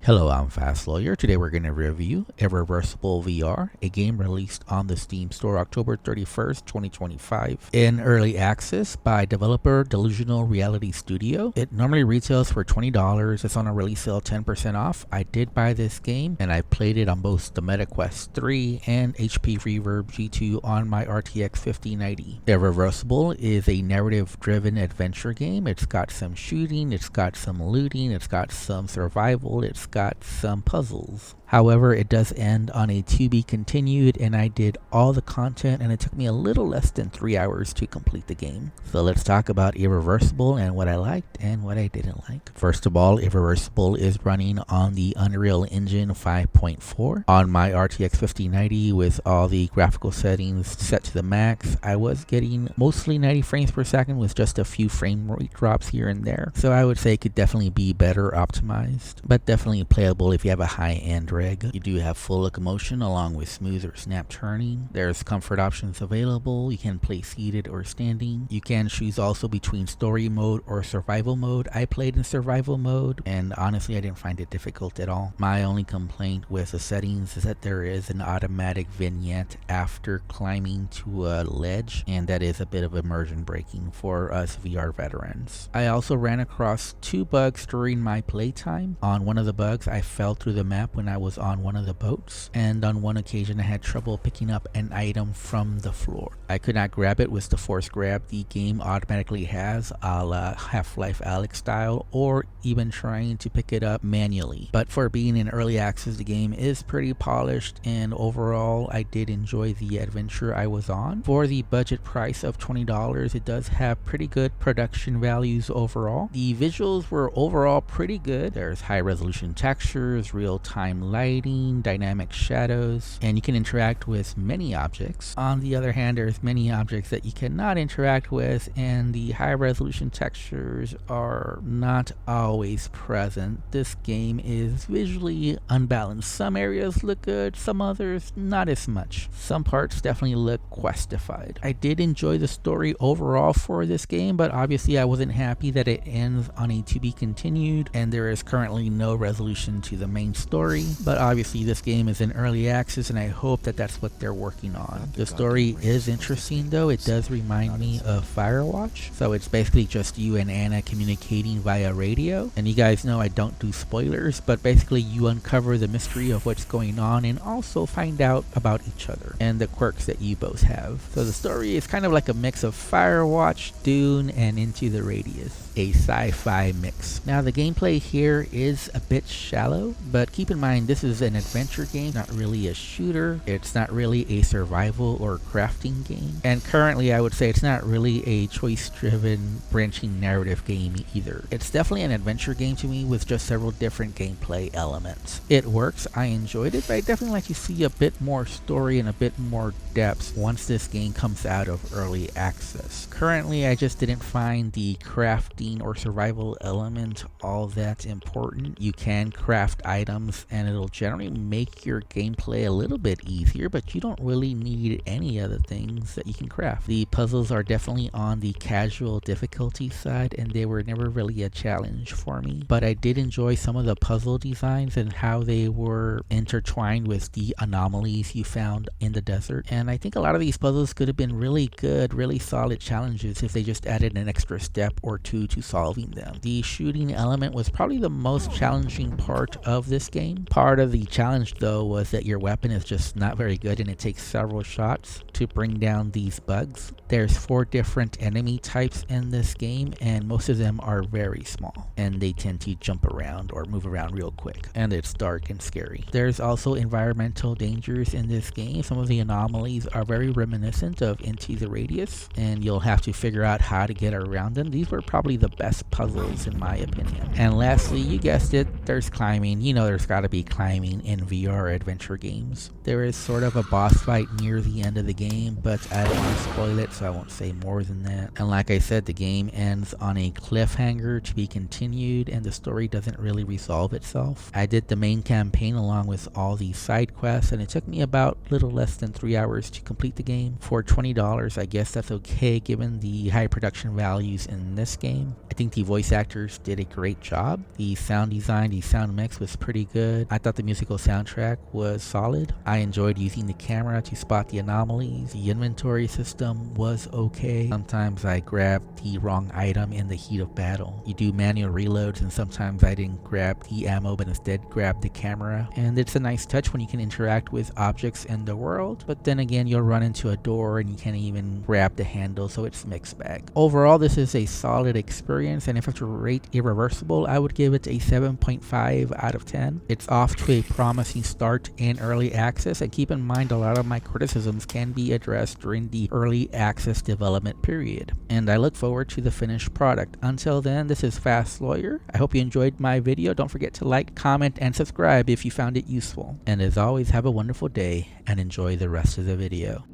Hello, I'm Fast Lawyer. Today we're going to review Irreversible VR, a game released on the Steam Store October 31st, 2025, in early access by developer Delusional Reality Studio. It normally retails for $20. It's on a release sale 10% off. I did buy this game and I played it on both the MetaQuest 3 and HP Reverb G2 on my RTX 5090. Irreversible is a narrative-driven adventure game. It's got some shooting, it's got some looting, it's got some survival, it's got some puzzles. However, it does end on a to be continued, and I did all the content and it took me a little less than 3 hours to complete the game. So let's talk about Irreversible and what I liked and what I didn't like. First of all, Irreversible is running on the Unreal Engine 5.4 on my RTX 5090 with all the graphical settings set to the max. I was getting mostly 90 frames per second with just a few frame rate drops here and there. So I would say it could definitely be better optimized, but definitely playable if you have a high-end rig. You do have full locomotion along with smooth or snap turning. There's comfort options available. You can play seated or standing. You can choose also between story mode or survival mode. I played in survival mode and honestly I didn't find it difficult at all. My only complaint with the settings is that there is an automatic vignette after climbing to a ledge, and that is a bit of immersion breaking for us VR veterans. I also ran across two bugs during my playtime. On one of the bugs, I fell through the map when I was on one of the boats, and on one occasion I had trouble picking up an item from the floor. I could not grab it with the force grab the game automatically has, a la Half-Life Alyx style, or even trying to pick it up manually. But for being in early access, the game is pretty polished, and overall I did enjoy the adventure I was on. For the budget price of $20, it does have pretty good production values overall. The visuals were overall pretty good. There's high resolution textures, real-time lighting, dynamic shadows, and you can interact with many objects. On the other hand, there's many objects that you cannot interact with, and the high resolution textures are not always present. This game is visually unbalanced. Some areas look good, some others not as much. Some parts definitely look questified. I did enjoy the story overall for this game, but obviously I wasn't happy that it ends on a to be continued, and there is currently no resolution to the main story. But obviously this game is in early access and I hope that that's what they're working on. The story is interesting though. It does remind me of Firewatch. So it's basically just you and Anna communicating via radio. And you guys know I don't do spoilers, but basically you uncover the mystery of what's going on and also find out about each other and the quirks that you both have. So the story is kind of like a mix of Firewatch, Dune, and Into the Radius. A sci-fi mix. Now the gameplay here is a bit shallow, but keep in mind this is an adventure game, not really a shooter. It's not really a survival or crafting game, and currently I would say it's not really a choice-driven branching narrative game either. It's definitely an adventure game to me with just several different gameplay elements. It works, I enjoyed it, but I definitely like to see a bit more story and a bit more depth once this game comes out of early access. Currently I just didn't find the crafting or survival element all that important. You can craft items and it'll generally make your gameplay a little bit easier, but you don't really need any other things that you can craft. The puzzles are definitely on the casual difficulty side and they were never really a challenge for me, but I did enjoy some of the puzzle designs and how they were intertwined with the anomalies you found in the desert. And I think a lot of these puzzles could have been really good, really solid challenges if they just added an extra step or two to solving them. The shooting element was probably the most challenging part of this game. Part of the challenge though was that your weapon is just not very good and it takes several shots to bring down these bugs. There's 4 different enemy types in this game and most of them are very small and they tend to jump around or move around real quick, and it's dark and scary. There's also environmental dangers in this game. Some of the anomalies are very reminiscent of Into the Radius and you'll have to figure out how to get around them. These were probably the best puzzles in my opinion. And lastly, you guessed it, there's climbing. You know there's got to be climbing timing in VR adventure games. There is sort of a boss fight near the end of the game, but I don't want to spoil it, so I won't say more than that. And like I said, the game ends on a cliffhanger to be continued, and the story doesn't really resolve itself. I did the main campaign along with all the side quests, and it took me about a little less than 3 hours to complete the game. For $20, I guess that's okay given the high production values in this game. I think the voice actors did a great job. The sound design, the sound mix was pretty good. I thought the musical soundtrack was solid. I enjoyed using the camera to spot the anomalies. The inventory system was okay. Sometimes I grabbed the wrong item in the heat of battle. You do manual reloads, and sometimes I didn't grab the ammo but instead grabbed the camera. And it's a nice touch when you can interact with objects in the world, but then again you'll run into a door and you can't even grab the handle, so it's a mixed bag. Overall, this is a solid experience, and if I have to rate Irreversible, I would give it a 7.5 out of 10. It's off to a promising start in early access, and keep in mind a lot of my criticisms can be addressed during the early access development period, and I look forward to the finished product. Until then, this is Fast Lawyer. I hope you enjoyed my video. Don't forget to like, comment, and subscribe if you found it useful. And as always, have a wonderful day and enjoy the rest of the video.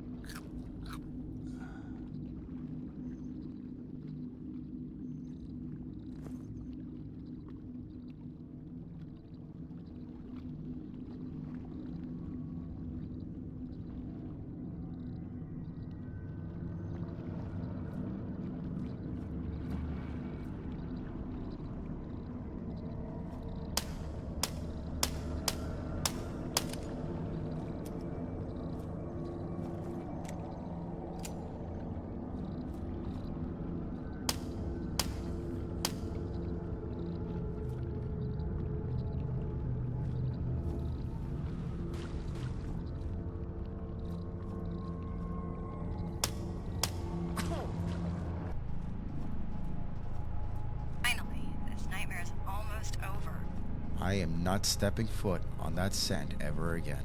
I am not stepping foot on that sand ever again.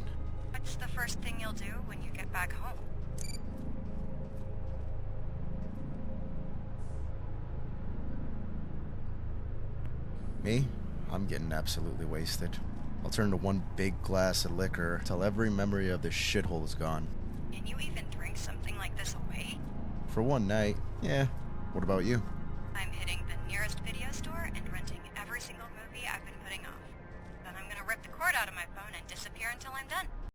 What's the first thing you'll do when you get back home? Me? I'm getting absolutely wasted. I'll turn to one big glass of liquor till every memory of this shithole is gone. Can you even drink something like this away? For one night, yeah. What about you? I'm hitting the nearest video store and renting every single movie I've been putting off. Then I'm gonna rip the cord out of my phone and disappear until I'm done.